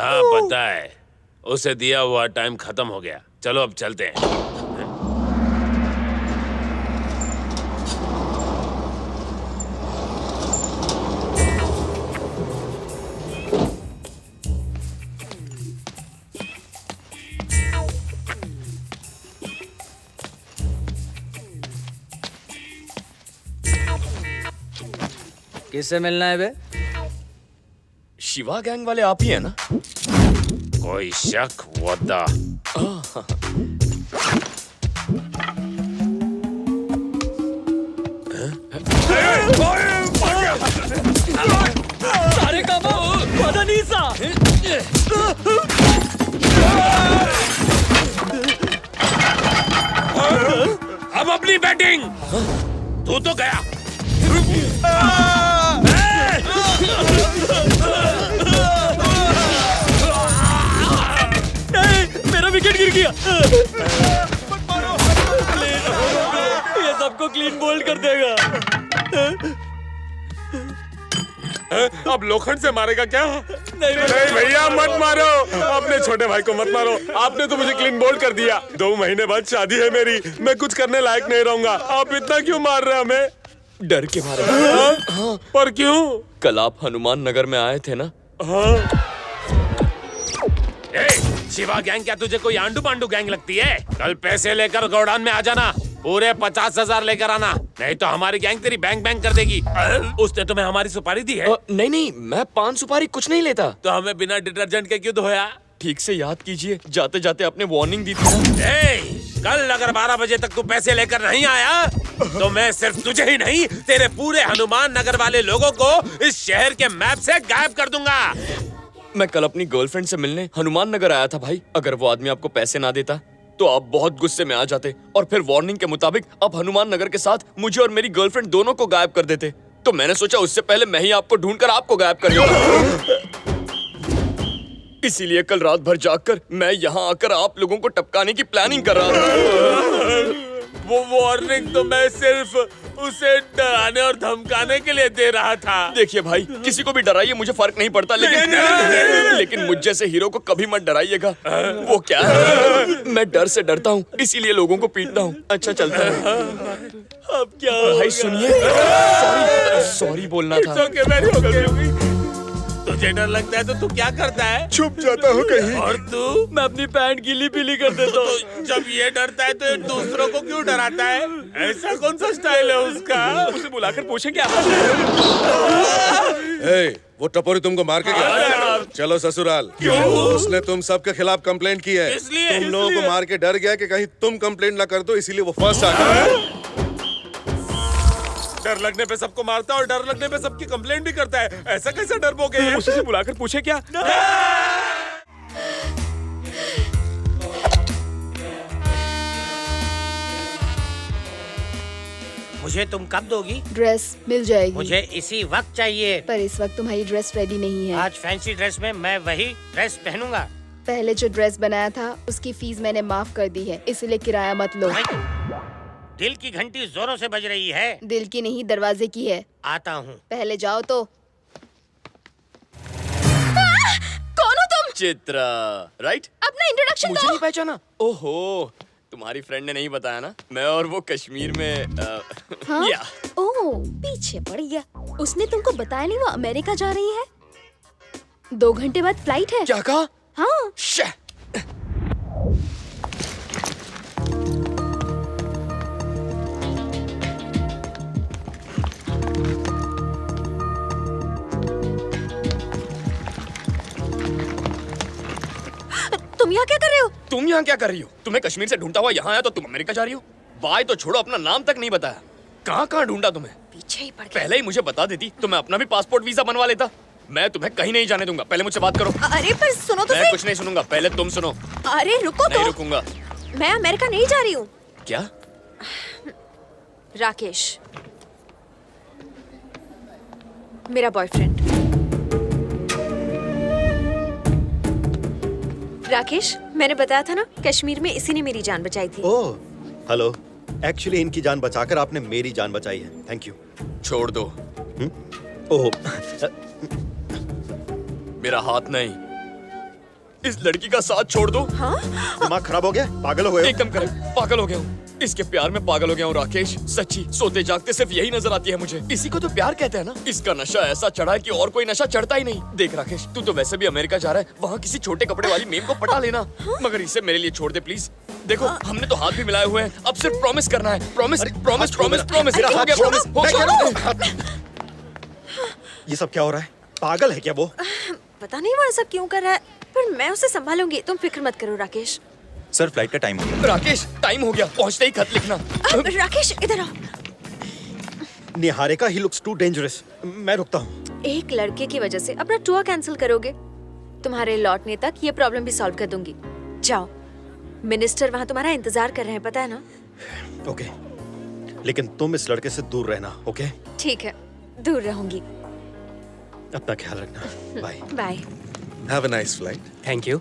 हाँ पता है, उसे दिया हुआ टाइम खत्म हो गया। चलो अब चलते हैं। किससे मिलना है बे? शिवा गैंग वाले आप ही है ना? कोई शक वद्दा? सारे काम पता नहीं सा। अब अपनी बैटिंग। तू तो गया। मेरा विकेट गिर गया। ये सबको क्लीन बोल्ड कर देगा। अब लोखंड से मारेगा क्या? नहीं भैया मत मारो, अपने छोटे भाई को मत मारो। आपने तो मुझे क्लीन बोल्ड कर दिया। 2 महीने बाद शादी है मेरी, मैं कुछ करने लायक नहीं रहूंगा। आप इतना क्यों मार रहे हैं हमें? डर के मारे। हाँ? पर क्यों? कल आप हनुमान नगर में आए थे ना? हाँ। शिवा गैंग क्या तुझे कोई आंडू पांडू गैंग लगती है? कल पैसे लेकर गोडाउन में आ जाना, पूरे 50,000 लेकर आना, नहीं तो हमारी गैंग तेरी बैंक बैंक कर देगी। उसने तुम्हें हमारी सुपारी दी है? नहीं, मैं पान सुपारी कुछ नहीं लेता। तो हमें बिना डिटर्जेंट के क्यों धोया? ठीक से याद कीजिए, जाते जाते आपने वार्निंग दी थी ना। कल अगर 12 बजे तक तू पैसे लेकर नहीं आया तो मैं सिर्फ तुझे ही नहीं, तेरे पूरे हनुमान नगर वाले लोगों को इस शहर के मैप से गायब कर दूंगा। मैं कल अपनी गर्लफ्रेंड से मिलने हनुमान नगर आया था भाई। अगर वो आदमी आपको पैसे ना देता तो आप बहुत गुस्से में आ जाते और फिर वार्निंग के मुताबिक आप हनुमान नगर के साथ मुझे और मेरी गर्लफ्रेंड दोनों को गायब कर देते। तो मैंने सोचा उससे पहले मैं ही आपको ढूंढकर आपको गायब कर दूंगा। इसीलिए कल रात भर जागकर मैं यहाँ आकर आप लोगों को टपकाने की प्लानिंग कर रहा था। वो वार्निंग तो मैं सिर्फ उसे डराने और धमकाने के लिए दे रहा था। देखिए भाई, किसी को भी डराइए, मुझे फर्क नहीं पड़ता, लेकिन मुझ जैसे हीरो को कभी मत डराइएगा। वो क्या है, मैं डर से डरता हूँ, इसीलिए लोगों को पीटता हूँ। अच्छा चलता है। अब क्या भाई सुनिए, सॉरी बोलना था। तुझे डर लगता है तो तू क्या करता है? छुप जाता हूँ कहीं। और तू? मैं अपनी पैंट गीली पीली कर देता हूँ। तो जब ये डरता है तो ये दूसरों को क्यों डराता है? ऐसा कौन सा स्टाइल है उसका? उसे बुलाकर पूछेंगे आप। वो टपोरी तुमको मार के गया। चलो ससुराल। उसने तुम सबके खिलाफ कंप्लेंट की है। इसलिए तुम लोगों को मार के डर गया कि कहीं तुम कंप्लेंट ना कर दो, इसीलिए वो फर्स्ट आ गया। डर लगने पे सबको मारता है और डर लगने पे सबकी कंप्लेंट भी करता है। ऐसा कैसा डरपोक है? उसे बुलाकर पूछे क्या? मुझे तुम कब दोगी? ड्रेस मिल जाएगी। मुझे इसी वक्त चाहिए। पर इस वक्त तुम्हारी ड्रेस रेडी नहीं है। आज फैंसी ड्रेस में मैं वही ड्रेस पहनूंगा। पहले जो ड्रेस बनाया था उसकी फीस मैंने माफ कर दी है, इसलिए किराया मत लो। दिल की घंटी जोरों से बज रही है। दिल की नहीं, दरवाजे की है। आता हूँ। पहले जाओ तो। कौन हो तुम? चित्रा, राइट? अपना इंट्रोडक्शन मुझे दो। नहीं पहचाना? ओहो, तुम्हारी फ्रेंड ने नहीं बताया ना? मैं और वो कश्मीर में हाँ? या। ओह, पीछे पड़ गया। उसने तुमको बताया नहीं वो अमेरिका जा रही है? 2 घंटे बाद फ्लाइट है। क्या कहा? हाँ। शे। तुम यहाँ क्या कर रहे हो? तुम यहाँ क्या कर रही हो? तुम्हें कश्मीर से ढूंढता हुआ यहाँ आया तो तुम अमेरिका जा रही हो? बाय तो छोड़ो, अपना नाम तक नहीं बताया। कहाँ कहाँ ढूंढा तुम्हें? पीछे ही पड़ गया। पहले ही मुझे बता देती तो मैं अपना भी पासपोर्ट वीजा बनवा लेता। मैं तुम्हें कहीं नहीं जाने दूंगा। पहले मुझसे बात करो। अरे पर सुनो तो मैं सही। कुछ नहीं सुनूंगा, पहले तुम सुनो। अरे रुको नहीं तो। रुकूंगा। मैं अमेरिका नहीं जा रही हूँ। क्या? राकेश, मेरा बॉयफ्रेंड। राकेश, मैंने बताया था ना, कश्मीर में इसी ने मेरी जान बचाई थी। ओह, हेलो। एक्चुअली इनकी जान बचाकर आपने मेरी जान बचाई है। Thank you. छोड़ दो। ओह, मेरा हाथ नहीं, इस लड़की का साथ छोड़ दो। दिमाग खराब हो गया, पागल हो गए हो? एकदम करेक्ट, पागल हो गया हूँ। इसके प्यार में पागल हो गया हूँ राकेश, सच्ची। सोते जागते सिर्फ यही नजर आती है मुझे। इसी को तो प्यार कहते हैं ना। इसका नशा ऐसा चढ़ा है कि और कोई नशा चढ़ता ही नहीं। देख राकेश, तू तो वैसे भी अमेरिका जा रहा है, वहाँ किसी छोटे कपड़े वाली मेम को पटा लेना, मगर इसे मेरे लिए छोड़ दे प्लीज। देखो हमने तो हाथ भी मिलाए हुए हैं, अब सिर्फ प्रॉमिस करना है। Promise promise promise promise. मेरा हाथ छोड़ो। प्रॉमिस हो गया। ये सब क्या हो रहा है? पागल है क्या वो? पता नहीं वो ऐसा क्यों कर रहा है, पर मैं उसे संभालूंगी, तुम फिक्र मत करो राकेश। सर फ्लाइट का टाइम हो गया। राकेश टाइम हो गया, पहुँचते ही खत लिखना। राकेश इधर आओ। Niharika, he looks too dangerous. मैं रुकता हूँ। एक लड़के की वजह से अपना टूर कैंसिल करोगे? तुम्हारे लौटने तक ये प्रॉब्लम भी सॉल्व कर दूंगी। जाओ, मिनिस्टर वहाँ तुम्हारा इंतजार कर रहे हैं, पता है ना? ओके, लेकिन तुम इस लड़के से दूर रहना, ओके? ठीक है, दूर रहूंगी। अपना ख्याल रखना। Bye. Bye. Have a nice flight. Thank you.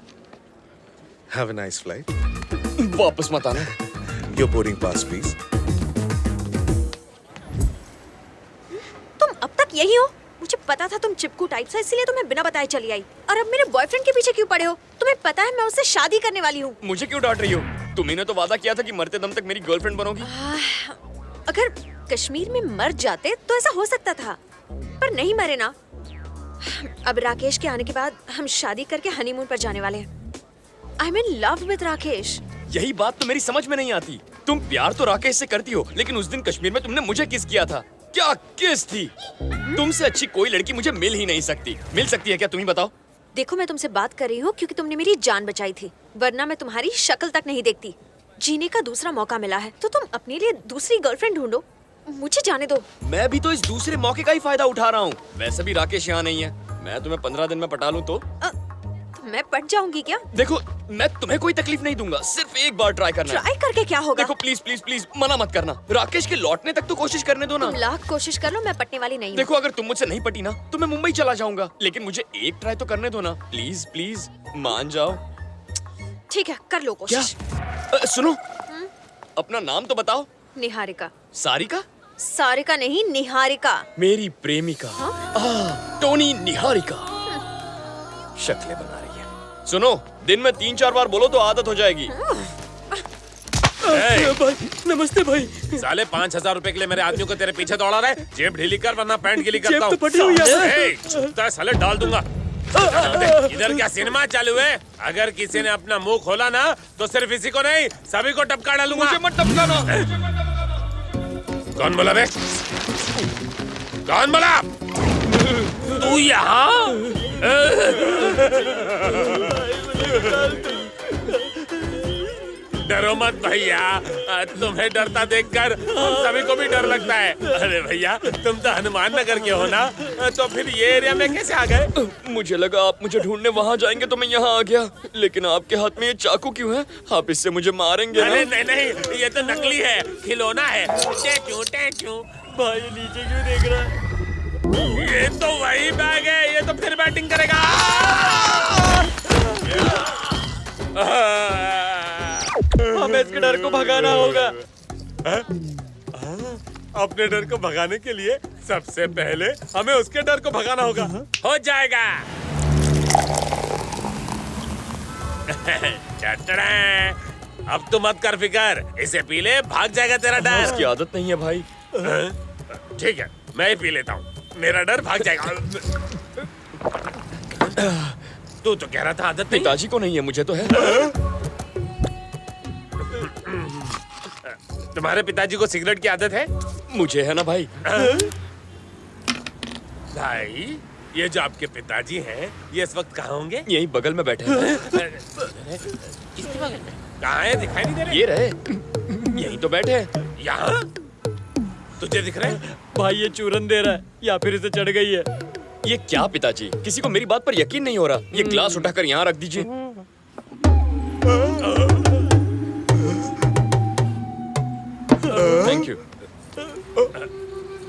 Have a nice flight. वापस मत आना। Your boarding pass, please. तुम अब तक यही हो? मुझे पता था तुम चिपकू टाइप से, इसीलिए तुम्हें बिना बताए चली आई। और अब मेरे बॉयफ्रेंड के पीछे क्यों पड़े हो? तुम्हें पता है मैं उससे शादी करने वाली हूँ। मुझे क्यों डांट रही हो? तुम्ही ने तो वादा किया था कि मरते दम तक मेरी गर्लफ्रेंड बनोगी। अगर कश्मीर में मर जाते तो ऐसा हो सकता था, पर नहीं मरे ना। अब राकेश के आने के बाद हम शादी करके हनीमून पर जाने वाले हैं। I am in love with Rakesh. यही बात तो मेरी समझ में नहीं आती। तुम प्यार तो राकेश से करती हो, लेकिन उस दिन कश्मीर में तुमने मुझे किस किया था? क्या किस थी? तुमसे अच्छी कोई लड़की मुझे मिल ही नहीं सकती। मिल सकती है क्या, तुम ही बताओ? देखो, मैं तुमसे बात कर रही हूँ क्योंकि तुमने मेरी जान बचाई थी, वरना मैं तुम्हारी शक्ल तक नहीं देखती। जीने का दूसरा मौका मिला है तो तुम अपने लिए दूसरी गर्लफ्रेंड ढूंढो, मुझे जाने दो। मैं भी तो इस दूसरे मौके का ही फायदा उठा रहा हूँ। वैसे भी राकेश यहाँ नहीं है। मैं तुम्हें 15 दिन में पटा लूँ तो मैं पट जाऊंगी क्या? देखो, मैं तुम्हें कोई तकलीफ नहीं दूंगा, सिर्फ एक बार ट्राई करना है। ट्राई करके क्या होगा? देखो प्लीज प्लीज प्लीज मना मत करना। राकेश के लौटने तक तो कोशिश करने दो ना। तुम लाख कोशिश कर लो, मैं पटने वाली नहीं हूँ। देखो, अगर तुम मुझसे नहीं पटी ना तो मैं मुंबई चला जाऊंगा, लेकिन मुझे एक ट्राई तो करने दो ना। प्लीज प्लीज मान जाओ। ठीक है, कर लो क्या? कोशिश। सुनो, अपना नाम तो बताओ। निहारिका। सारिका? सारिका नहीं, निहारिका। मेरी प्रेमिका। टोनी निहारिका। शक्लें बना रही है। सुनो, दिन में 3-4 बार बोलो तो आदत हो जाएगी। भाई नमस्ते भाई। साले 5,000 रुपए के लिए मेरे आदमियों को तेरे पीछे दौड़ा रहा है। जेब ढीली कर वरना पैंट गीली करता जेब हूँ। तो फटी हुई है। ए, चुपता है साले, डाल दूंगा। इधर क्या सिनेमा चालू है? अगर किसी ने अपना मुंह खोला ना तो सिर्फ इसी को नहीं, सभी को टपका डालूंगा। मुझे मत टपकाना। कौन बोला बे? कौन बोला? तू यहाँ? डरो मत भैया, तुम्हें डरता देखकर हम सभी को भी डर लगता है। अरे भैया, तुम तो हनुमान नगर के हो ना, तो फिर ये एरिया में कैसे आ गए? मुझे लगा आप मुझे ढूंढने वहाँ जाएंगे तो मैं यहाँ आ गया, लेकिन आपके हाथ में ये चाकू क्यों है? आप इससे मुझे मारेंगे ना? अरे नहीं नहीं, ये तो नकली है, खिलौना है। टैचू टैचू। भाई ये नीचे क्यों देख रहा है? ये तो वही बैग है, ये तो फिर बैटिंग करेगा। हमें इसके डर को भगाना होगा। अपने डर को भगाने के लिए सबसे पहले हमें उसके डर को भगाना होगा। हो जाएगा। अब तो मत कर फिकर, इसे पी ले, भाग जाएगा तेरा डर। इसकी आदत नहीं है भाई। ठीक है, मैं ही पी लेता हूँ, मेरा डर भाग जाएगा। तू तो कह रहा था आदत नहीं। पिताजी को नहीं है, मुझे तो है। तुम्हारे पिताजी को सिगरेट की आदत है? मुझे है ना भाई। भाई, ये जो आपके पिताजी हैं, ये इस वक्त कहाँ होंगे? यही बगल में बैठे हैं। किसके बगल में? कहाँ है? दिखाई नहीं दे रहे। ये रहे, यही तो बैठे हैं। यहाँ? तुझे दिख रहे हैं? भाई ये चूरन दे रहा है या फिर इसे चढ़ गई है। ये क्या पिताजी, किसी को मेरी बात पर यकीन नहीं हो रहा। ये ग्लास उठाकर यहाँ रख दीजिए। Thank you.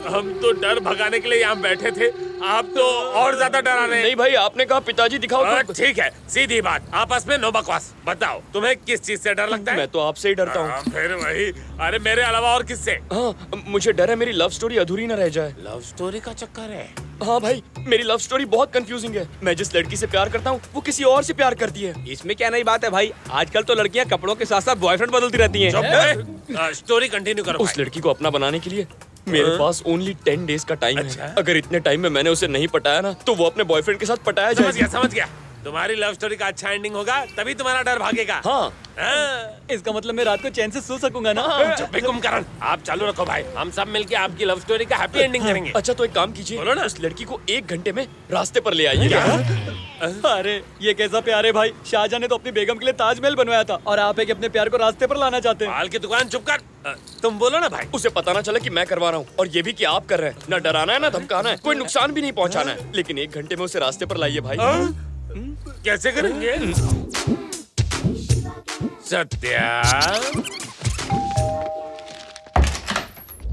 हम तो डर भगाने के लिए यहाँ बैठे थे, आप तो और ज्यादा डरा रहे हैं। नहीं भाई, आपने कहा पिताजी दिखाओ तो। ठीक है, सीधी बात, आपस में नो बकवास। बताओ, तुम्हें किस चीज से डर लगता है? मैं तो आपसे ही डरता हूँ। फिर वही। अरे मेरे अलावा और किससे? हाँ, मुझे डर है मेरी लव स्टोरी अधूरी न रह जाए। लव स्टोरी का चक्कर है? हाँ भाई, मेरी लव स्टोरी बहुत कंफ्यूजिंग है। मैं जिस लड़की से प्यार करता हूँ वो किसी और से प्यार करती है। इसमें क्या नई बात है भाई, आजकल तो लड़कियां कपड़ों के साथ साथ बॉयफ्रेंड बदलती रहती हैं। स्टोरी कंटिन्यू करो उस लड़की को अपना बनाने के लिए मेरे पास ओनली 10 डेज का टाइम अच्छा। है। अगर इतने टाइम में मैंने उसे नहीं पटाया ना तो वो अपने बॉयफ्रेंड के साथ पटाया जाएगा। समझ गया। तुम्हारी लव स्टोरी का अच्छा एंडिंग होगा तभी तुम्हारा डर भागेगा। हाँ, इसका मतलब मैं रात को चैन से सो सकूंगा ना। चुप भी कुंभकर्ण, आप चालू रखो भाई, हम सब मिलके आपकी लव स्टोरी का हैप्पी एंडिंग करेंगे। अच्छा तो एक काम कीजिए, बोलो ना। उस लड़की को 1 घंटे में रास्ते पर ले आइए। अरे ये कैसा प्यार है भाई, शाहजहां ने तो अपनी बेगम के लिए ताजमहल बनवाया था और आप एक अपने प्यार को रास्ते पर लाना चाहते हैं। माल की दुकान चुप कर। तुम बोलो ना भाई। उसे पता ना चले कि मैं करवा रहा हूँ, और ये भी कि आप कर रहे हैं। ना डराना है ना धमकाना है, कोई नुकसान भी नहीं पहुँचाना है, लेकिन 1 घंटे में उसे रास्ते पर लाइए भाई। कैसे करेंगे? सत्या,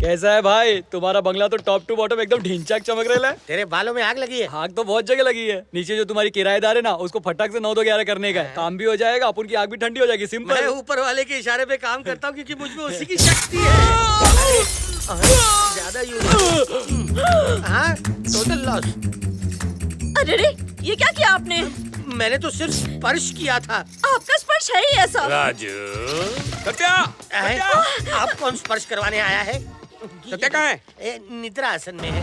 कैसा है भाई तुम्हारा बंगला? तो टॉप टू बॉटम एकदम ढिंचाक चमक रहा है। तेरे बालों में आग लगी है। आग तो बहुत जगह लगी है। नीचे जो तुम्हारी किराएदार है ना, उसको फटाक से 9-2-11 करने का है। काम भी हो जाएगा, अपन की आग भी ठंडी हो जाएगी। मैं सिंपल। ऊपर वाले के इशारे पे काम करता हूँ क्योंकि मुझ में उसी की शक्ति है। ज्यादा यूज। हाँ, टोटल लॉस। अरे रे, ये क्या किया आपने? मैंने तो सिर्फ स्पर्श किया था। आपका स्पर्श है ही ऐसा। राजू, सत्या, आप कौन स्पर्श करवाने आया है? सत्या कहाँ है? निद्रा आसन में है।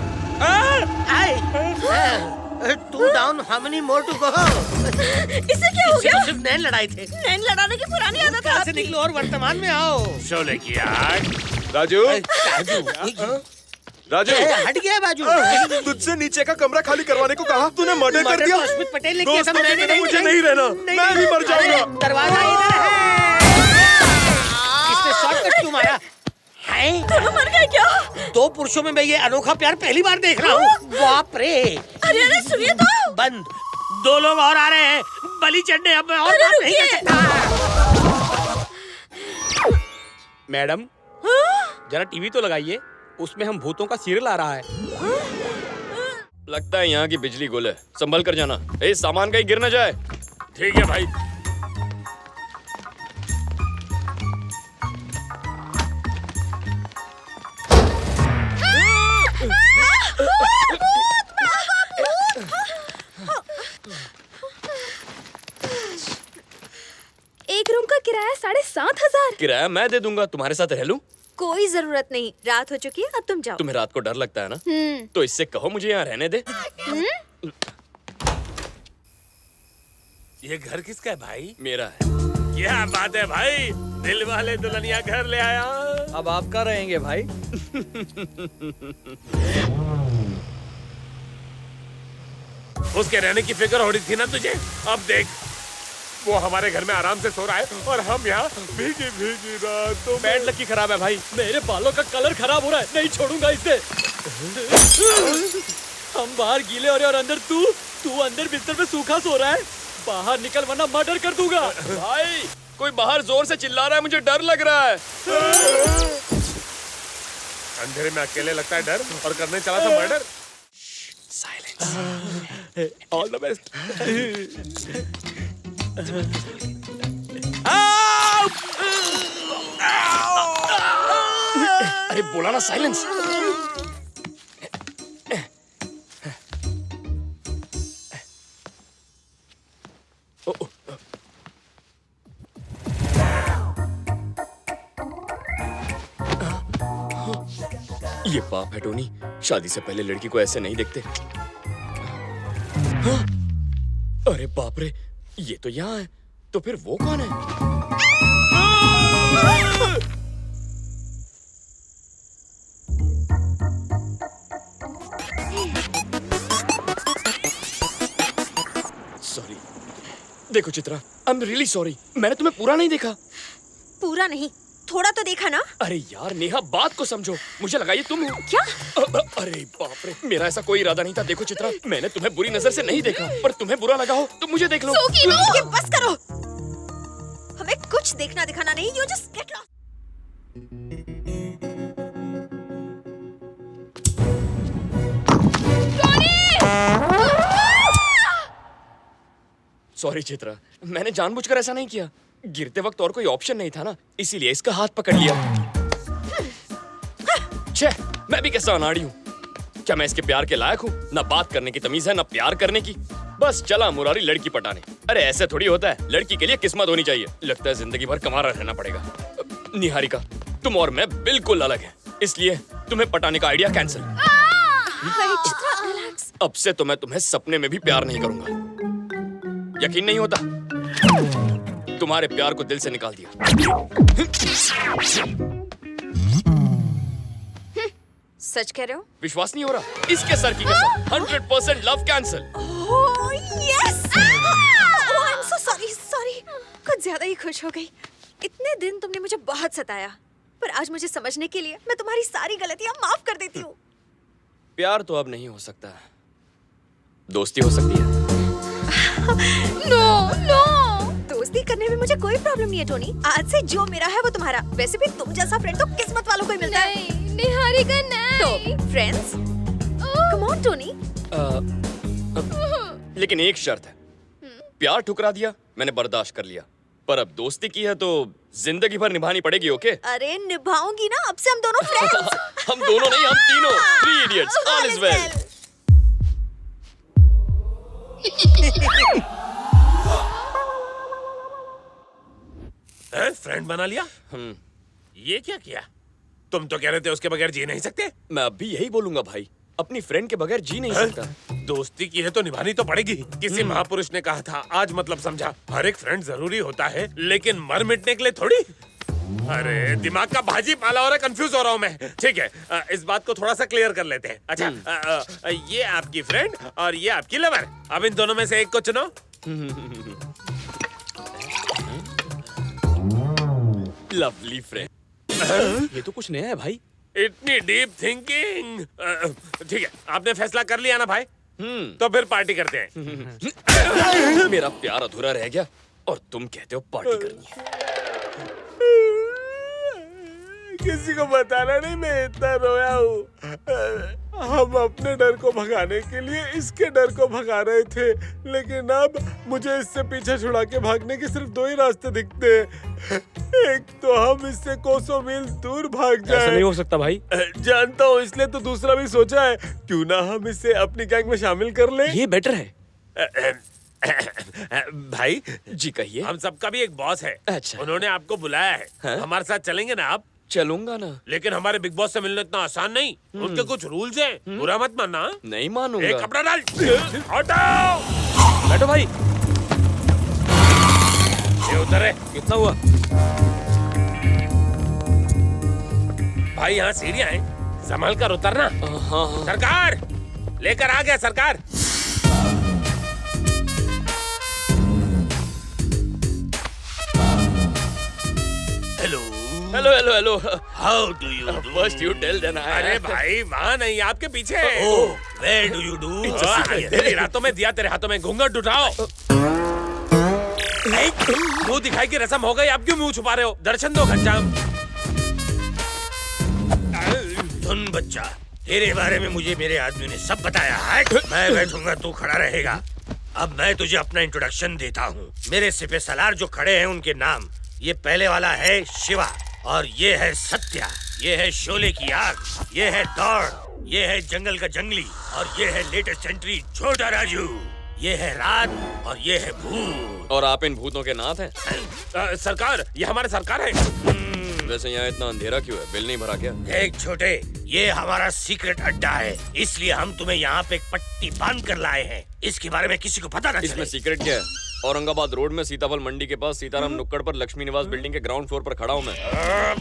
Two down, how many more to go? इससे क्या हो गया? सिर्फ नैन लड़ाई थे। नैन लड़ाने की पुरानी आदत है कहाँ से आपकी। निकलो और वर्तमान में आओ। शोले की आग। राजू, राजू, हट गया बाजू। तुझसे नीचे का कमरा खाली करवाने को कहा, तूने मर्डर कर दिया। अस्मित पटेल ने किया था। दोस्तों के बिना मुझे नहीं रहना, मैं भी मर जाऊंगा। दरवाजा इधर है। इसने शॉर्टकट क्यों मारा? दोनों मर गए क्या? 2 पुरुषों में मैं ये अनोखा प्यार पहली बार देख रहा हूँ। बाप रे। अरे अरे सुनिए तो। बंद। 2 लोग और आ रहे हैं बलि चढ़ने। अब मैं और अरे बात नहीं कर रुकिए। सकता। मैडम जरा टीवी तो लगाइए, उसमें हम भूतों का सीरियल आ रहा है। लगता है यहाँ की बिजली गुल है, संभल कर जाना। ए, सामान कहीं गिर न जाए। ठीक है भाई। एक रूम का किराया 7,500। किराया मैं दे दूंगा, तुम्हारे साथ रह लूं? कोई जरूरत नहीं, रात हो चुकी है, अब तुम जाओ। तुम्हें रात को डर लगता है ना, तो इससे कहो मुझे यहाँ रहने दे। ये घर किसका है भाई? मेरा है। क्या बात है भाई, दिल वाले दुल्हनिया घर ले आया। अब आप कहाँ रहेंगे भाई? उसके रहने की फिक्र हो रही थी ना तुझे, अब देख वो हमारे घर में आराम से सो रहा है और हम यहाँ भीगी भीगी रातों में। बैड लकी खराब है भाई, मेरे बालों का कलर खराब हो रहा है, नहीं छोड़ूंगा इसे। हम बाहर गीले हो रहे और अंदर तू अंदर बिस्तर पे सूखा सो रहा है। बाहर निकल वरना मर्डर कर दूंगा। भाई कोई बाहर जोर से चिल्ला रहा है, मुझे डर लग रहा है। अंधेरे में अकेले लगता है डर, और करने चला था मर्डर। All the best. अरे बोला ना साइलेंस। ये पाप है टोनी, शादी से पहले लड़की को ऐसे नहीं देखते। हाँ? अरे बाप रे, ये तो यहाँ है, तो फिर वो कौन है? सॉरी। देखो Chitra, I am really sorry, मैंने तुम्हें पूरा नहीं देखा। पूरा नहीं, थोड़ा तो देखा ना। अरे यार नेहा, बात को समझो, मुझे लगा ये तुम हो। क्या? अरे बाप रे, मेरा ऐसा कोई इरादा नहीं था। देखो चित्रा, मैंने तुम्हें बुरी नजर से नहीं देखा, पर तुम्हें बुरा लगा हो तो मुझे देख लो। ये बस करो, हमें कुछ देखना दिखाना नहीं। You just get lost. Sorry Chitra, मैंने जानबूझकर ऐसा नहीं किया। गिरते वक्त और कोई ऑप्शन नहीं था ना, इसीलिए इसका हाथ पकड़ लिया। छे, मैं भी कैसा अनाड़ी हूँ। क्या मैं इसके प्यार के लायक हूँ? ना बात करने की तमीज है, ना प्यार करने की। बस चला मुरारी लड़की पटाने। अरे ऐसे थोड़ी होता है, लड़की के लिए किस्मत होनी चाहिए। लगता है जिंदगी भर कमारा रहना पड़ेगा। निहारिका, तुम और मैं बिल्कुल अलग हैं, इसलिए तुम्हें पटाने का आइडिया कैंसिल। अब से तो मैं तुम्हें सपने में भी प्यार नहीं करूंगा। यकीन नहीं होता? तुम्हारे प्यार को दिल से निकाल दिया। सच कह रहे हो? विश्वास नहीं हो रहा? इसके सर की कसम, 100% love cancel. Oh yes! I am so sorry, sorry. कुछ ज्यादा ही खुश हो गई। इतने दिन तुमने मुझे बहुत सताया, पर आज मुझे समझने के लिए मैं तुम्हारी सारी गलतियां माफ कर देती हूँ। प्यार तो अब नहीं हो सकता, दोस्ती हो सकती है। नो नो, दोस्ती करने में मुझे कोई प्रॉब्लम नहीं है टोनी। आज से जो मेरा है वो तुम्हारा। वैसे भी तुम जैसा फ्रेंड तो किस्मत वालों को ही मिलता है। निहारिका नहीं। तो फ्रेंड्स, कम ऑन टोनी। लेकिन एक शर्त है। प्यार ठुकरा दिया, मैंने बर्दाश्त कर लिया, पर अब दोस्ती की है तो जिंदगी भर निभानी पड़ेगी। ओके? अरे निभाऊंगी ना, अब से हम दोनों फ्रेंड्स। हम दोनों नहीं, हम तीनों। 3 idiots, all is well. Friend बना लिया? ये क्या किया? तुम तो कह रहे थे उसके बगैर जी नहीं सकते। मैं अब भी यही बोलूंगा भाई, अपनी फ्रेंड के बगैर जी नहीं सकता। दोस्ती की है तो निभानी तो पड़ेगी। किसी महापुरुष ने कहा था, आज मतलब समझा। हर एक फ्रेंड जरूरी होता है, लेकिन मर मिटने के लिए थोड़ी। अरे दिमाग का भाजी पाला हो रहा है, कंफ्यूज हो रहा हूँ मैं। ठीक है, इस बात को थोड़ा सा क्लियर कर लेते हैं। अच्छा, ये आपकी फ्रेंड और ये आपकी लवर। अब इन दोनों में से एक को चुनो। Lovely friend. ये तो कुछ नया है भाई। इतनी डीप थिंकिंग। ठीक है, आपने फैसला कर लिया ना भाई? तो फिर पार्टी करते हैं। मेरा प्यार अधूरा रह गया और तुम कहते हो पार्टी करनी है। किसी को बताना नहीं मैं इतना रोया हूँ। हम अपने डर को भगाने के लिए इसके डर को भगा रहे थे, लेकिन अब मुझे इससे पीछा छुड़ा के भागने के सिर्फ 2 ही रास्ते दिखते हैं। एक तो हम इससे कोसों मील दूर भाग जाएं। ऐसा नहीं हो सकता भाई। जानता हूँ, इसलिए तो दूसरा भी सोचा है, क्यों ना हम इसे अपनी गैंग में शामिल कर लें। ये बेटर है। भाई जी कहिए। हम सबका भी एक बॉस है। अच्छा। उन्होंने आपको बुलाया है। हाँ? हमारे साथ चलेंगे ना आप? चलूंगा ना। लेकिन हमारे बिग बॉस से मिलना इतना आसान नहीं। उनके कुछ रूल्स हैं, बुरा मत मानना। नहीं मानूंगा। एक कपड़ा डाल। हटाओ। बैठो भाई। ये उधर है। कितना हुआ? भाई यहाँ सीढ़ियाँ हैं, संभल कर उतरना। हाँ। सरकार लेकर आ गया सरकार। Hello hello hello. How do you do? First you tell then I. अरे भाई वहाँ नहीं, आपके पीछे। Oh, where do you do? तेरी रातों में दिया, तेरे हाथों में घूंघट उठाओ। मुंह दिखाई की रस्म हो गई, आप क्यों मुंह छुपा रहे हो? दर्शन दो घनश्याम। सुन बच्चा, तेरे बारे में मुझे मेरे आदमी ने सब बताया है। मैं बैठूंगा, तू खड़ा रहेगा। अब मैं तुझे अपना इंट्रोडक्शन देता हूँ। मेरे सिपह सलार जो खड़े हैं उनके नाम, ये पहले वाला है शिवा, और ये है सत्या, ये है शोले की आग, ये है दौड़, ये है जंगल का जंगली, और ये है लेटेस्ट एंट्री छोटा राजू। ये है रात और ये है भूत। और आप इन भूतों के नाथ हैं? सरकार, ये हमारे सरकार है। वैसे यहाँ इतना अंधेरा क्यों है? बिल नहीं भरा क्या? देख छोटे, ये हमारा सीक्रेट अड्डा है, इसलिए हम तुम्हें यहाँ पे एक पट्टी बांध कर लाए हैं। इसके बारे में किसी को पता ना इसमें चले। सीक्रेट क्या है? औरंगाबाद रोड में सीताफल मंडी के पास सीताराम नुक्कड़ पर लक्ष्मी निवास बिल्डिंग के ग्राउंड फ्लोर पर खड़ा हूँ मैं।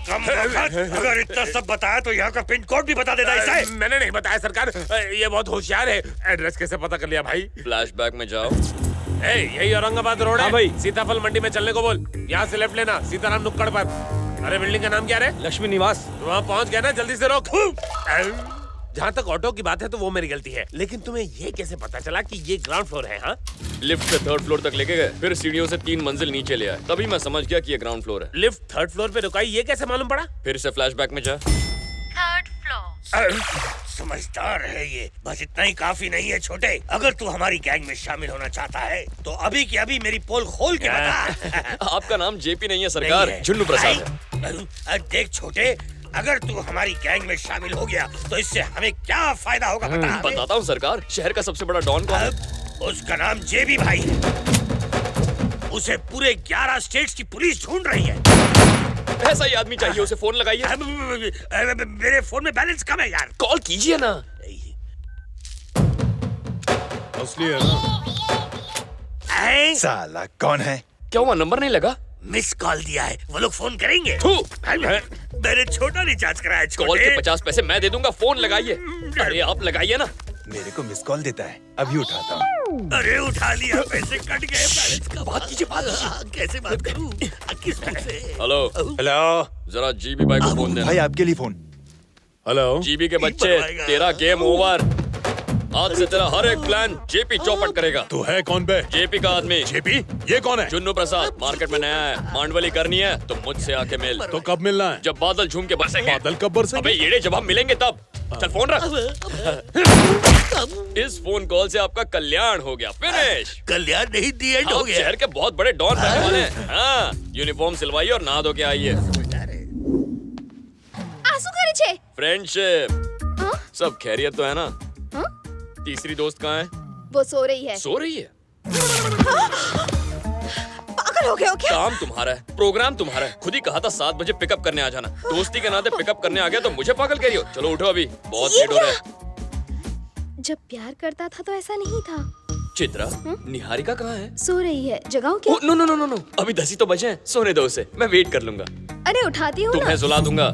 कम वक्त, अगर इतना सब बताया तो यहाँ का पिन कोड भी बता देता है। मैंने नहीं बताया सरकार, ये बहुत होशियार है। एड्रेस कैसे पता कर लिया भाई? फ्लैशबैक में जाओ। यही औरंगाबाद रोड है। हाँ भाई। सीताफल मंडी में चलने को बोल। यहाँ से लेफ्ट लेना, सीताराम नुक्कड़ पर। अरे बिल्डिंग का नाम क्या है? लक्ष्मी निवास। वहाँ पहुँच गया ना, जल्दी से रोक। जहाँ तक ऑटो की बात है तो वो मेरी गलती है, लेकिन तुम्हें ये कैसे पता चला कि ये ग्राउंड फ्लोर है? हाँ, लिफ्ट से 3rd फ्लोर तक लेके गए, फिर सीढ़ियों से 3 मंजिल नीचे ले आए, तभी मैं समझ गया कि ये ग्राउंड फ्लोर है। लिफ्ट 3rd फ्लोर पे रुकाई, ये कैसे मालूम पड़ा? फिर से फ्लैशबैक में जा। 3rd floor. समझदार है ये, बस इतना ही काफी नहीं है छोटे। अगर तू हमारी गैंग में शामिल होना चाहता है तो अभी की अभी मेरी पोल खोल के बता। आपका नाम जेपी नहीं है सरकार, नहीं है। झुन्नू प्रसाद है। देख छोटे, अगर तू हमारी गैंग में शामिल हो गया तो इससे हमें क्या फायदा होगा बता हमें? बताता हूँ सरकार, शहर का सबसे बड़ा डॉन कौन है? उसका नाम जेबी भाई है। उसे पूरे 11 स्टेट्स की पुलिस ढूंढ रही है। ऐसा ही आदमी चाहिए, उसे फोन लगाइए। मेरे फोन में बैलेंस कम है यार। कॉल कीजिए ना। असली है ना? साला कौन है? क्या हुआ, नंबर नहीं लगा? मिस कॉल दिया है, वो लोग फोन करेंगे। थू। मैंने छोटा रिचार्ज कराया है, कॉल के छोटे। 50 पैसे मैं दे दूंगा, फोन लगाइए। अरे आप लगाइए ना। मेरे को मिस कॉल देता है, अभी उठाता हूँ। अरे उठा लिया, पैसे कट गए, बैलेंस का बात कीजिए, बात कीजिए। कैसे बात करूं? किस मुंह से? हेलो हेलो जरा जीबी भाई को फोन देना। भाई, आपके लिए फोन। हेलो जीबी के बच्चे, तेरा गेम ओवर। आज से तेरा हर एक प्लान जेपी चौपट करेगा। तू है कौन बे? जेपी का आदमी। जेपी? ये कौन है? जुन्नू प्रसाद मार्केट में नया है, मांडवली करनी है तो मुझसे आके मिल। तो कब मिलना है? जब बादल झूम के बरसेंगे। बादल कब बरसेंगे? अबे येड़े, जब हम मिलेंगे तब। चल फोन रख। इस फोन कॉल से आपका कल्याण हो गया, फिनिश। कल्याण नहीं, दी एंड हो आप गया। शहर के बहुत बड़े डॉन बनने वाले हैं। हाँ, यूनिफॉर्म सिलवाइए और नहा धो के आइए। आंसू करे फ्रेंडशिप। हाँ? सब खैरियत तो है ना? हाँ? तीसरी दोस्त कहाँ है? वो सो रही है। सो रही है। पागल हो गए हो क्या? काम तुम्हारा है, प्रोग्राम तुम्हारा है। खुद ही कहा था 7 बजे पिकअप करने आ जाना। दोस्ती के नाते पिकअप करने आ गया तो मुझे पागल कह रही हो? चलो उठो, अभी बहुत लेट हो रहा है। जब प्यार करता था तो ऐसा नहीं था। चित्रा, निहारिका कहाँ है? सो रही है, जगाऊं क्या? No no no no no, अभी 10 ही तो बजे हैं। सोने दो उसे, मैं वेट कर लूंगा। अरे उठाती हूँ ना। तुम्हें सुला दूंगा।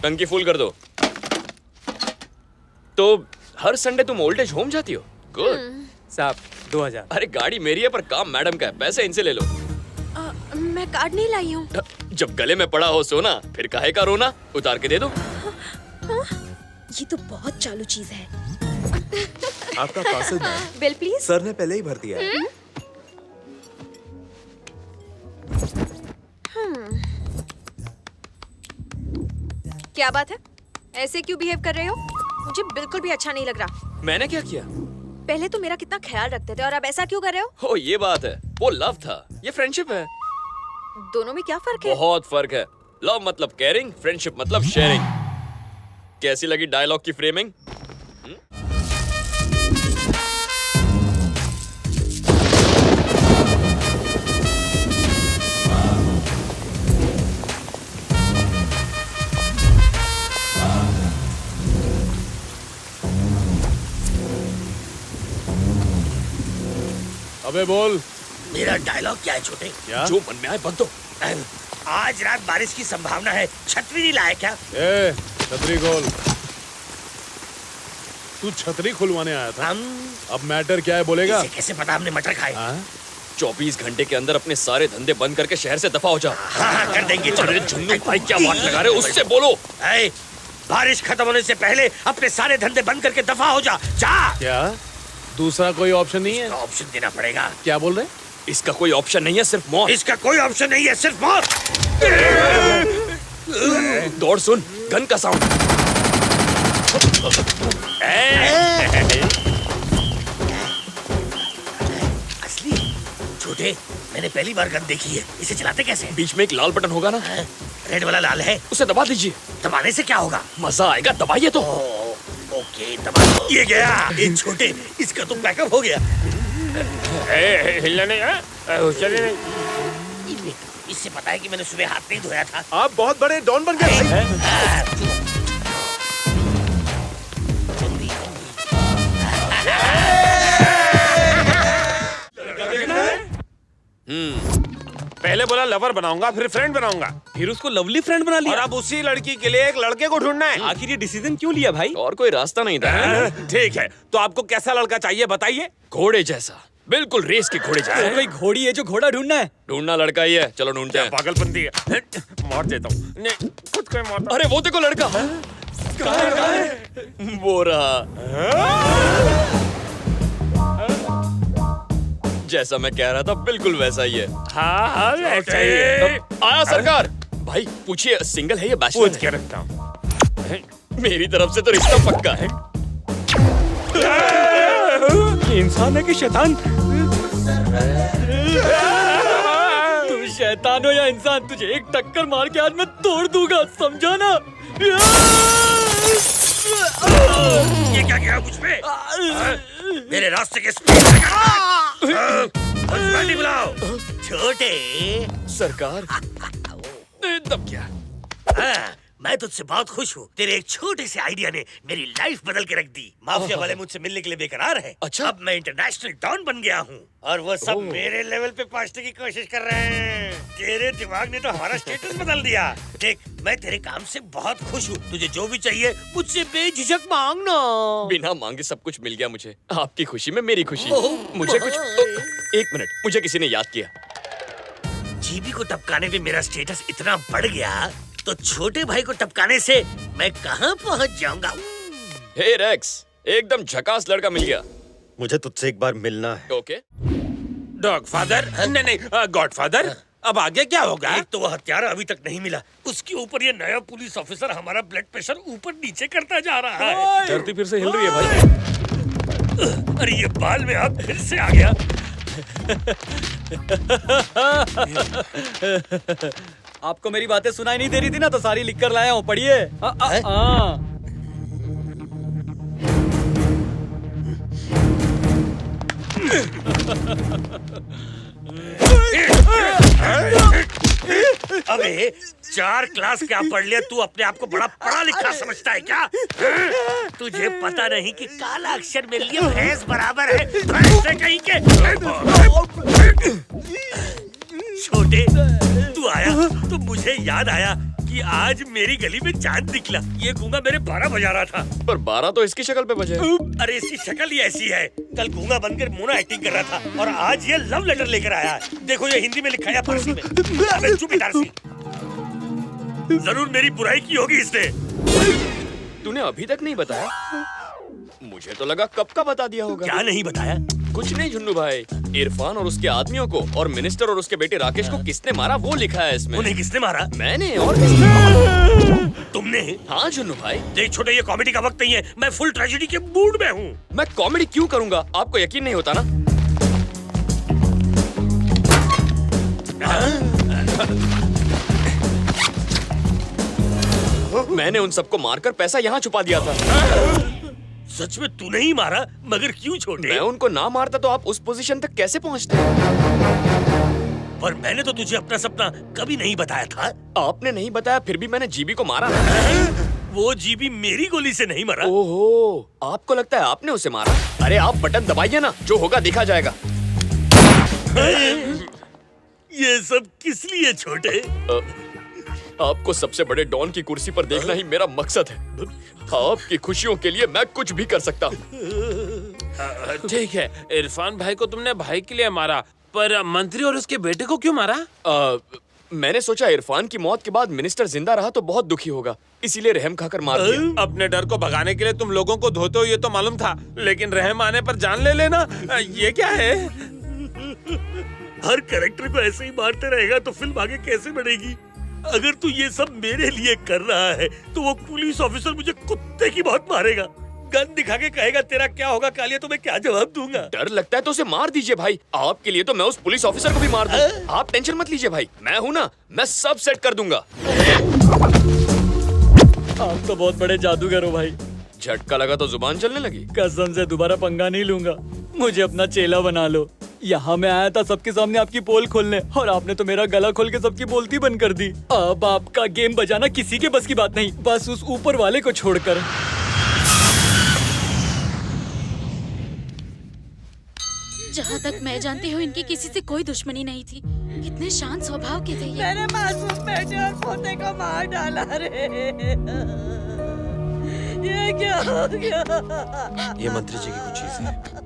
टंकी फुल कर दो। तो हर संडे तुम ओल्ड एज होम जाती हो? गुड। साहब 2000। अरे गाड़ी मेरी है पर काम मैडम का है, पैसे इनसे ले लो। मैं कार्ड नहीं लाई हूँ। जब गले में पड़ा हो सोना, फिर काहे का रोना? उतार के दे दो। ये तो बहुत चालू चीज है। आपका पार्सल है। Bill please. सर ने पहले ही भर दिया है। क्या बात है? ऐसे क्यों बिहेव कर रहे हो? मुझे बिल्कुल भी अच्छा नहीं लग रहा। मैंने क्या किया? पहले तो मेरा कितना ख्याल रखते थे और अब ऐसा क्यों कर रहे हो? हो ये बात है, वो लव था, ये फ्रेंडशिप है। दोनों में क्या फर्क है? बहुत फर्क है। लव मतलब केयरिंग, फ्रेंडशिप मतलब शेयरिंग। कैसी लगी डायलॉग की फ्रेमिंग? अबे बोल। मेरा डायलॉग क्या है छोटे? क्या? जो मन में आए बक दो। आज रात बारिश की संभावना है, छतरी नहीं लाया क्या? ए, छतरी खोल। तू छतरी खुलवाने आया था? अब मैटर क्या है बोलेगा? इसे कैसे पता हमने मटर खाए? 24 घंटे के अंदर अपने सारे धंधे बंद करके शहर से दफा हो जाओ। हाँ, कर देंगे। अरे जुन्नू भाई क्या बात लगा रहे हो? उससे बोलो। ऐ, बारिश खत्म होने से पहले अपने सारे धंधे बंद करके दफा हो जा। जा। क्या दूसरा कोई ऑप्शन नहीं है? ऑप्शन देना पड़ेगा। क्या बोल रहे? इसका कोई ऑप्शन नहीं है, सिर्फ मौत। इसका कोई ऑप्शन नहीं है, सिर्फ मौत। दौड़ सुन, गन का साउंड। असली? छोटे, मैंने पहली बार गन देखी है। इसे चलाते कैसे? बीच में एक लाल बटन होगा ना? रेड वाला लाल है। उसे दबा दीजिए। दबाने से क्या होगा? मजा आएगा, दबाइए तो। ओके, दबा। ये गया। ये छोटे, इसका तो बैकअप हो गया। हिलने नहीं, चले नहीं। इससे पता है कि मैंने सुबह हाथ नहीं धोया था। आप बहुत बड़े डॉन बन गए भाई। पहले बोला लवर बनाऊंगा, फिर फ्रेंड बनाऊंगा, फिर उसको लवली फ्रेंड बना और लिया। अब उसी लड़की के लिए एक लड़के को ढूंढना है। आखिर ये डिसीजन क्यों लिया भाई? और कोई रास्ता नहीं था। ठीक है, तो आपको कैसा लड़का चाहिए बताइए। घोड़े जैसा, बिल्कुल रेस के घोड़े तो जैसा। कोई घोड़ी है जो घोड़ा ढूंढना है। ढूंढना लड़का ही है, चलो ढूंढते हैं। पागलपंती है, मार देता हूँ। नहीं, खुद को ही मारता हूँ। अरे वो देखो लड़का। वो रहा। जैसा मैं कह रहा था बिल्कुल वैसा ही है। हाँ हाँ वैसा ही है। आया सरकार। भाई पूछिए, सिंगल है या बैचलर पूछ है? के रखता हूँ। मेरी तरफ से तो रिश्ता पक्का है। ये इंसान है कि शैतान? तू शैतान हो या इंसान, तुझे एक टक्कर मार के आज मैं तोड़ दूंगा, समझा ना? ये क्या किया मुझ पे? मेरे रास्ते के स्पीड बुलाओ। छोटे सरकार तब क्या? मैं तुझसे बहुत खुश हूँ। तेरे एक छोटे से आइडिया ने मेरी लाइफ बदल के रख दी। माफिया वाले मुझसे मिलने के लिए बेकरार हैं। अच्छा। अब मैं इंटरनेशनल डॉन बन गया हूँ और वो सब मेरे लेवल पे पहुँचने की कोशिश कर रहे हैं। तेरे दिमाग ने तो हमारा स्टेटस बदल दिया। देख, मैं तेरे काम से बहुत खुश हूँ। तुझे जो भी चाहिए मुझसे बेझिझक मांगना। बिना मांगे सब कुछ मिल गया मुझे। आपकी खुशी में मेरी खुशी। मुझे कुछ एक मिनट, मुझे किसी ने याद किया। जीबी को टपकाने पे मेरा स्टेटस इतना बढ़ गया तो छोटे भाई को टपकाने से मैं कहाँ पहुँच जाऊंगा? हे रेक्स, एकदम झकास लड़का मिल गया। मुझे तुझसे एक बार मिलना है। ओके। डॉग फादर, नहीं, गॉड फादर। अब आगे क्या होगा? एक तो वो हत्यारा अभी तक नहीं मिला, उसके ऊपर ये नया पुलिस ऑफिसर हमारा ब्लड प्रेशर ऊपर नीचे करता जा रहा है। धरती फिर से हिल रही है भाई। अरे ये बाल में आप फिर से आ गया। आपको मेरी बातें सुनाई नहीं दे रही थी ना, तो सारी लिख कर लाया हूँ, पढ़िए। अबे 4 क्लास क्या पढ़ लिया तू? अपने आप को बड़ा पढ़ा लिखा समझता है क्या? तुझे पता नहीं कि काला अक्षर मेरे लिए भैंस बराबर है। भैंस से कहीं के। छोटे, तू आया तो मुझे याद आया कि आज मेरी गली में चांद निकला। ये गूंगा मेरे 12 बजा रहा था। पर 12 तो इसकी शक्ल पे बजे। अरे इसकी शक्ल ही ऐसी है। कल गूंगा बनकर मोना एक्टिंग कर रहा था और आज ये लव लेटर लेकर आया है। देखो ये हिंदी में लिखा है या फारसी में। अबे चुप इटारसी। जरूर मेरी बुराई की होगी इसने। तूने अभी तक नहीं बताया? मुझे तो लगा कब का बता दिया होगा। क्या नहीं बताया? कुछ नहीं झुन्नू भाई, इरफान और उसके आदमियों को और मिनिस्टर और उसके बेटे राकेश को किसने मारा वो लिखा है इसमें। उन्हें किसने मारा? मैंने। और किसने? तुमने? हाँ झुन्नू भाई। देख छोटे, ये कॉमेडी का वक्त नहीं है। मैं फुल ट्रेजेडी के मूड में हूँ। मैं कॉमेडी क्यों करूंगा? आपको यकीन नहीं होता ना? मैंने उन सबको मारकर पैसा यहाँ छुपा दिया था। सच में तूने ही मारा? मगर क्यों छोटे? मैं उनको ना मारता तो आप उस पोजीशन तक कैसे पहुँचते? पर मैंने तो तुझे अपना सपना कभी नहीं बताया था। आपने नहीं बताया, फिर भी मैंने जीबी को मारा। वो जीबी मेरी गोली से नहीं मरा। ओहो, आपको लगता है आपने उसे मारा? अरे आप बटन दबाइए ना, जो होगा देखा जाएगा। ये सब किस लिए छोटे? आपको सबसे बड़े डॉन की कुर्सी पर देखना ही मेरा मकसद है। आपकी खुशियों के लिए मैं कुछ भी कर सकता हूँ। ठीक है, इरफान भाई को तुमने भाई के लिए मारा, पर मंत्री और उसके बेटे को क्यों मारा? मैंने सोचा इरफान की मौत के बाद मिनिस्टर जिंदा रहा तो बहुत दुखी होगा, इसीलिए रहम खाकर मार दिया। अपने डर को भगाने के लिए तुम लोगों को धोते हो ये तो मालूम था, लेकिन रहम आने पर जान ले लेना, ये क्या है? हर कैरेक्टर को ऐसे ही मारते रहेगा तो फिल्म आगे कैसे बढ़ेगी? अगर तू ये सब मेरे लिए कर रहा है तो वो पुलिस ऑफिसर मुझे कुत्ते की बहुत मारेगा। गन दिखा के कहेगा तेरा क्या होगा कालिया, तो मैं क्या जवाब दूंगा? डर लगता है तो उसे मार दीजिए भाई। आपके लिए तो मैं उस पुलिस ऑफिसर को भी मार दूं। आप टेंशन मत लीजिए भाई, मैं हूं ना, मैं सब सेट कर दूंगा। आप तो बहुत बड़े जादूगर हो भाई। झटका लगा तो जुबान चलने लगी। कसम से दोबारा पंगा नहीं लूंगा, मुझे अपना चेला बना लो। यहाँ मैं आया था सबके सामने आपकी पोल खोलने, और आपने तो मेरा गला खोल के सबकी बोलती बंद कर दी। अब आपका गेम बजाना किसी के बस की बात नहीं, बस उस ऊपर वाले को छोड़कर। जहाँ तक मैं जानती हूँ इनकी किसी से कोई दुश्मनी नहीं थी। कितने शांत स्वभाव के थे ये। मेरे मासूम बेटे और पोते को मार डाला रे। ये क्या हो गया? ये मंत्री जी की कुछ चीज है।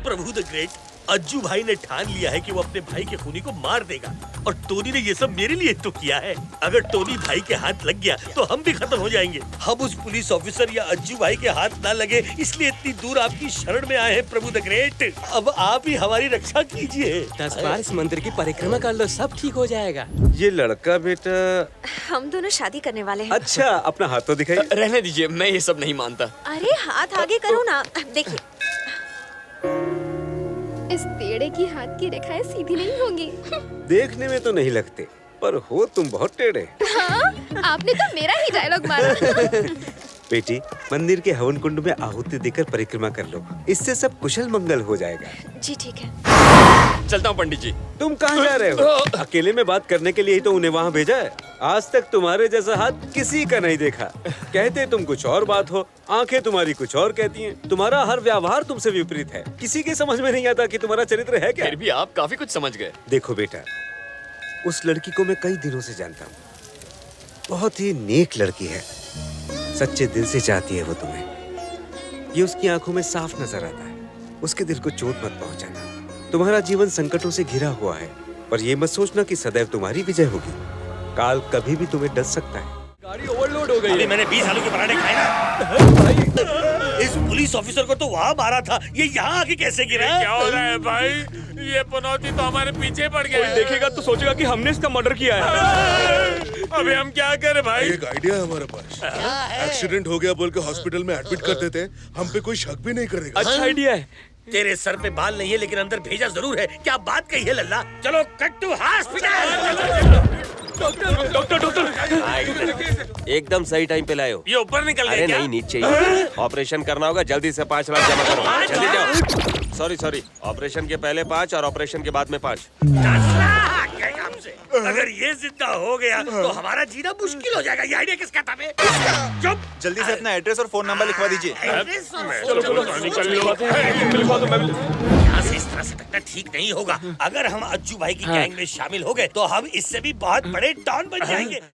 प्रभु द ग्रेट, अज्जू भाई ने ठान लिया है कि वो अपने भाई के खूनी को मार देगा, और टोनी ने ये सब मेरे लिए तो किया है। अगर टोनी भाई के हाथ लग गया तो हम भी खत्म हो जाएंगे। हम उस पुलिस ऑफिसर या अज्जू भाई के हाथ ना लगे, इसलिए इतनी दूर आपकी शरण में आए हैं प्रभु द ग्रेट। अब आप ही हमारी रक्षा कीजिए। 10 बार इस मंदिर की परिक्रमा कर लो, सब ठीक हो जाएगा। ये लड़का बेटा हम दोनों शादी करने वाले हैं। अच्छा, अपना हाथ तो दिखाइए। रहने दीजिए, मैं ये सब नहीं मानता। अरे हाथ आगे करो ना। देखिए, इस टेढ़े की हाथ की रेखाएं सीधी नहीं होंगी। देखने में तो नहीं लगते, पर हो तुम बहुत टेढ़े। हाँ, आपने तो मेरा ही डायलॉग मारा। बेटी, मंदिर के हवन कुंड में आहुति देकर परिक्रमा कर लो, इससे सब कुशल मंगल हो जाएगा। जी ठीक है। चलता हूँ पंडित जी। तुम कहाँ जा रहे हो? अकेले में बात करने के लिए ही तो उन्हें वहाँ भेजा है। आज तक तुम्हारे जैसा हाथ किसी का नहीं देखा। कहते तुम कुछ और बात हो, आंखें तुम्हारी कुछ और कहती हैं। तुम्हारा हर व्यवहार तुमसे विपरीत है। किसी के समझ में नहीं आता कि तुम्हारा चरित्र है क्या। फिर भी आप काफी कुछ समझ गए। देखो बेटा, उस लड़की को मैं कई दिनों से जानता हूँ। बहुत ही नेक लड़की है, सच्चे दिल से चाहती है वो तुम्हें। ये उसकी आंखों में साफ नजर आता है। उसके दिल को चोट मत पहुंचाना। तुम्हारा जीवन संकटों से घिरा हुआ है, पर ये मत सोचना कि सदैव तुम्हारी विजय होगी। काल कभी भी तुम्हें डस सकता है। गाड़ी ओवरलोड हो गई अभी है। मैंने 20 आलू के पराठे खाए ना। इस पुलिस ऑफिसर को तो वहाँ मारा था, ये यहाँ आके कैसे गिरा? क्या हो रहा है भाई? ये पनौती तो हमारे पीछे पड़ गया। कोई देखेगा तो सोचेगा कि हमने इसका मर्डर किया है। अभी हम क्या करें भाई? एक आइडिया है हमारे पास। एक्सीडेंट हो गया बोल के हॉस्पिटल में एडमिट कर देते हैं, हम पे कोई शक भी नहीं करेगा। अच्छा आइडिया है। तेरे सर पे बाल नहीं है लेकिन अंदर भेजा जरूर है। क्या बात कही है लल्ला? चलो कट टू हॉस्पिटल। एकदम सही टाइम पे लाए हो। ये ऊपर निकल गया अरे क्या? नहीं, नीचे ही। ऑपरेशन करना होगा, जल्दी से 5 लाख जमा करो। जल्दी जाओ। सॉरी, ऑपरेशन के पहले 5 और ऑपरेशन के बाद में 5। अगर ये जिंदा हो गया तो हमारा जीना मुश्किल हो जाएगा। ये आइडिया किसका था बे? चुप। जल्दी से अपना एड्रेस और फोन नंबर लिखवा दीजिए। चलो निकल लो। यहाँ से इस तरह से तकना ठीक नहीं होगा। अगर हम अज्जू भाई की गैंग में शामिल हो गए तो हम इससे भी बहुत बड़े डॉन बन जाएंगे।